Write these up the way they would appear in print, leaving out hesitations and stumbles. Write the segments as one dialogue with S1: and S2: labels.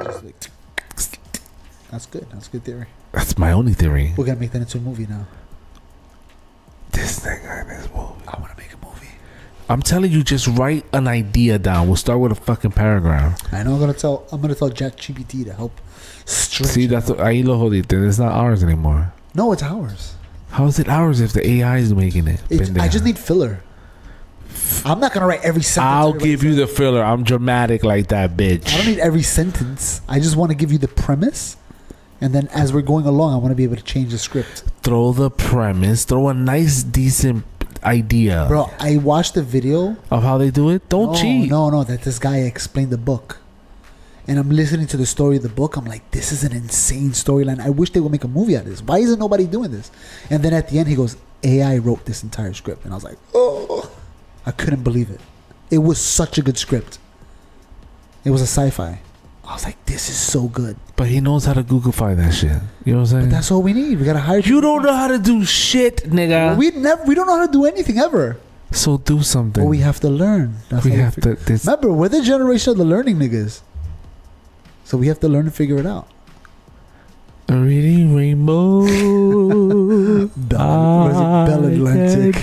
S1: Just like, that's good. That's a good theory.
S2: That's my only theory.
S1: We're gonna make that into a movie now.
S2: This nigga in this movie.
S1: I want to make a movie.
S2: I'm telling you, just write an idea down. We'll start with a fucking paragraph.
S1: I know. I'm gonna tell ChatGPT to help.
S2: See, that's ahí lo jodiste. It's not ours anymore.
S1: No, it's ours.
S2: How is it ours if the AI is making it?
S1: I just need filler. I'm not gonna write every sentence.
S2: I'll give you the filler. I'm dramatic like that, bitch.
S1: I don't need every sentence. I just want to give you the premise, and then as we're going along, I want to be able to change the script.
S2: Throw the premise. Throw a nice, decent idea.
S1: Bro, I watched the video
S2: of how they do it. Don't cheat.
S1: No. That this guy explained the book, and I'm listening to the story of the book. I'm like, this is an insane storyline. I wish they would make a movie out of this. Why isn't nobody doing this? And then at the end, he goes, AI wrote this entire script, and I was like, oh. I couldn't believe it. It was such a good script. It was a sci-fi. I was like, this is so good.
S2: But he knows how to Googleify that shit. You know what I'm saying?
S1: But that's all we need. We gotta hire.
S2: You don't know how to do shit, nigga.
S1: We don't know how to do anything ever.
S2: So do something.
S1: But we have to learn.
S2: We have to.
S1: Remember, we're the generation of the learning niggas. So we have to learn and figure it out.
S2: Reading Rainbow.
S1: Bell Atlantic.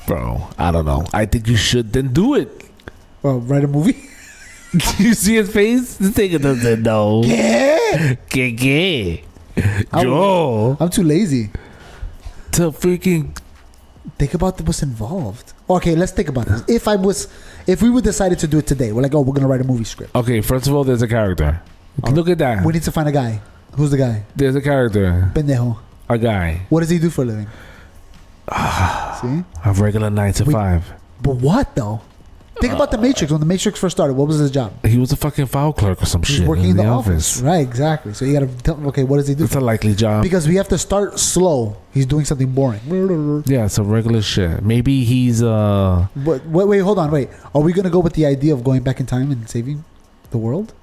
S2: Bro, I don't know. I think you should then do it.
S1: Well, write a movie.
S2: You see his face? This nigga doesn't know.
S1: Yeah.
S2: Yo.
S1: I'm too lazy
S2: to freaking
S1: think about what's involved. Okay, let's think about this. If we would decided to do it today, we're like, oh, we're gonna write a movie script.
S2: Okay, first of all, there's a character. Look at that.
S1: We need to find a guy. Who's the guy?
S2: There's a character.
S1: Pendejo.
S2: A guy.
S1: What does he do for a living? See?
S2: A regular 9 to 5.
S1: But what though? Think about the Matrix. When the Matrix first started, what was his job?
S2: He was a fucking file clerk or some shit.
S1: He's working in the office. Right, exactly. So you gotta tell, okay, what does he do?
S2: It's a likely job.
S1: Because we have to start slow. He's doing something boring.
S2: Yeah, it's a regular shit. Maybe he's
S1: Wait, hold on, wait. Are we gonna go with the idea of going back in time and saving the world?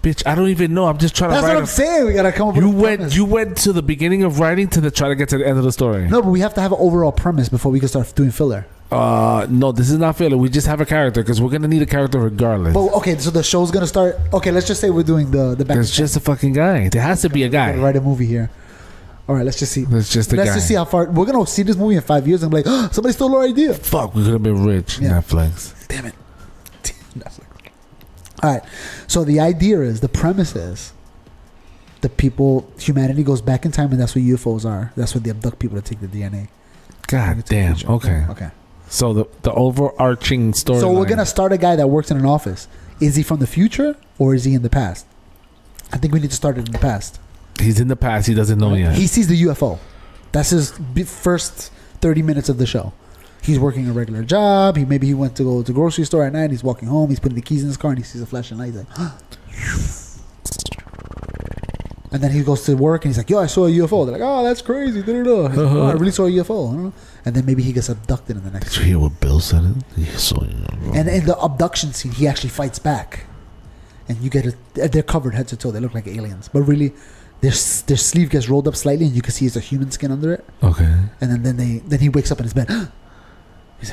S2: Bitch, I don't even know. I'm just trying
S1: to write. That's what I'm saying. We gotta come up with a premise.
S2: You went to the beginning of writing to try to get to the end of the story.
S1: No, but we have to have an overall premise before we can start doing filler.
S2: No, this is not filler. We just have a character because we're gonna need a character regardless.
S1: But okay, so the show's gonna start. Okay, let's just say we're doing the back.
S2: There's just a fucking guy. There has to be a guy.
S1: Write a movie here. All right, let's just see.
S2: Let's just
S1: see how far we're gonna see this movie in 5 years and be like, oh, somebody stole our idea.
S2: Fuck, we could have been rich. Yeah. Netflix.
S1: Damn it. Netflix. All right, so the idea is, the premise is, humanity goes back in time, and that's what UFOs are. That's what they abduct people to take the DNA.
S2: God damn. Okay. So the overarching story.
S1: So we're gonna start a guy that works in an office. Is he from the future or is he in the past? I think we need to start it in the past.
S2: He's in the past. He doesn't know yet.
S1: He sees the UFO. That's his first 30 minutes of the show. He's working a regular job. Maybe he went to go to the grocery store at night. He's walking home. He's putting the keys in his car and he sees a flashing light. He's like, and then he goes to work and he's like, yo, I saw a UFO. They're like, oh, that's crazy. He's like, oh, I really saw a UFO. I don't know. And then maybe he gets abducted in the next.
S2: Did you hear what Bill said?
S1: And in the abduction scene, he actually fights back. And you get they're covered head to toe. They look like aliens. But really, their sleeve gets rolled up slightly and you can see it's a human skin under it.
S2: Okay.
S1: And then he wakes up in his bed. He's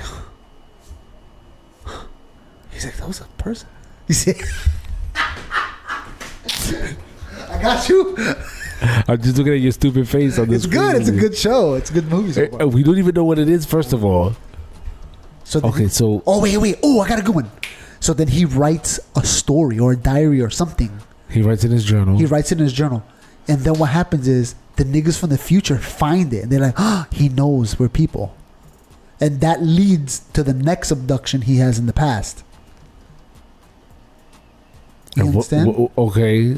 S1: like, that was a person. You see? I got you.
S2: I'm just looking at your stupid face on this.
S1: It's good. It's a good show. It's a good movie. So far.
S2: We don't even know what it is, first of all.
S1: So wait. Oh, I got a good one. So then he writes a story or a diary or something.
S2: He writes in his journal.
S1: And then what happens is the niggas from the future find it and they're like, oh, he knows we're people. And that leads to the next abduction he has in the past. You understand?
S2: Okay.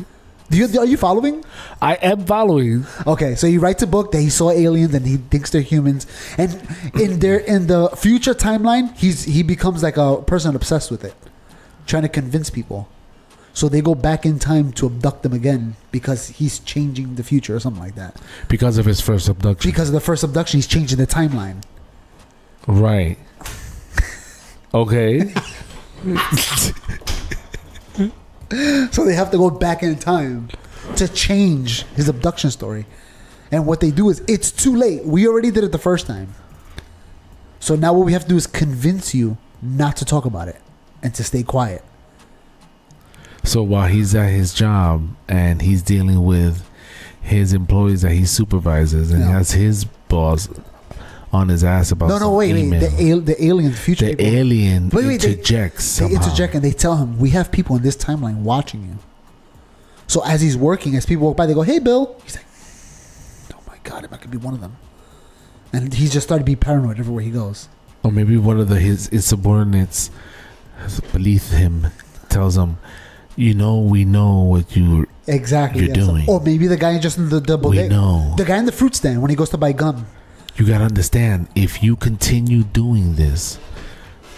S1: Are you following?
S2: I am following.
S1: Okay, so he writes a book that he saw aliens and he thinks they're humans. And in the future timeline, he becomes like a person obsessed with it, trying to convince people. So they go back in time to abduct them again because he's changing the future or something like that. Because of his first abduction. Because of the first abduction, he's changing the timeline.
S2: Right. Okay.
S1: So they have to go back in time to change his abduction story. And what they do is, it's too late. We already did it the first time. So now what we have to do is convince you not to talk about it and to stay quiet.
S2: So while he's at his job and he's dealing with his employees that he supervises and he has his boss on his ass about
S1: Wait. The alien future.
S2: The alien interjects.
S1: They interject and they tell him, we have people in this timeline watching you. So as he's working, as people walk by, they go, hey, Bill. He's like, oh my God, if I could be one of them. And he's just started to be paranoid everywhere he goes.
S2: Or maybe one of his subordinates beneath him tells him, we know what you're doing.
S1: Or maybe the guy just in the
S2: we know.
S1: The guy in the fruit stand when he goes to buy gum.
S2: You gotta understand, if you continue doing this,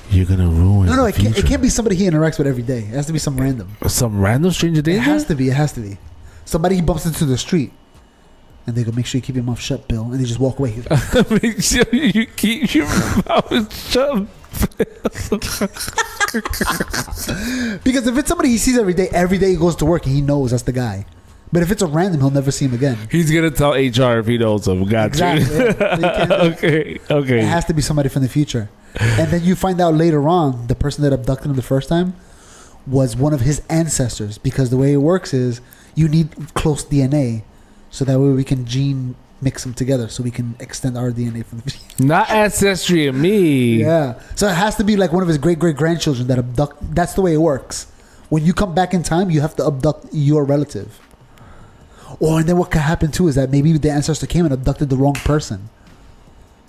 S2: you're gonna ruin.
S1: No, it can't be somebody he interacts with every day. It has to be some random.
S2: Some random stranger danger?
S1: It has to be. Somebody he bumps into the street. And they go, make sure you keep your mouth shut, Bill. And they just walk away.
S2: Make sure you keep your mouth shut.
S1: Because if it's somebody he sees every day he goes to work and he knows that's the guy. But if it's a random, he'll never see him again.
S2: He's gonna tell HR if he knows him. Exactly. Yeah. Okay. It
S1: has to be somebody from the future. And then you find out later on, the person that abducted him the first time was one of his ancestors. Because the way it works is you need close DNA, so that way we can gene mix them together, so we can extend our DNA from the future.
S2: Not ancestry of me.
S1: Yeah. So it has to be like one of his great grandchildren that abduct. That's the way it works. When you come back in time, you have to abduct your relative. Or and then what could happen too is that maybe the ancestor came and abducted the wrong person,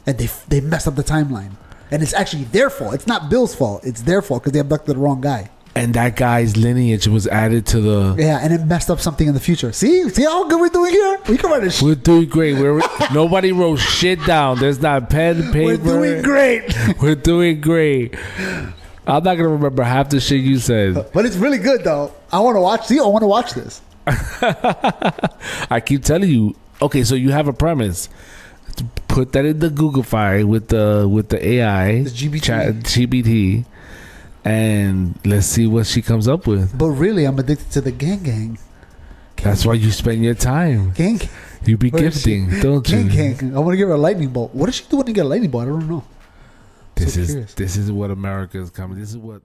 S1: and they messed up the timeline, and it's actually their fault. It's not Bill's fault. It's their fault because they abducted the wrong guy.
S2: And that guy's lineage was added to the...
S1: Yeah, and it messed up something in the future. See how good we're doing here? We can write a
S2: We're doing great. Nobody wrote shit down. There's not pen, paper.
S1: We're doing great.
S2: We're doing great. I'm not going to remember half the shit you said.
S1: But it's really good, though. I want to watch this.
S2: I keep telling you. Okay, so you have a premise. Put that in the Google file with the AI.
S1: The GBT.
S2: GBT. And let's see what she comes up with.
S1: But really, I'm addicted to the gang.
S2: That's why you spend your time.
S1: Gang.
S2: You be gifting, don't you?
S1: Gang. I want to give her a lightning bolt. What does she do when you get a lightning bolt? I don't know.
S2: This is what America is coming. This is what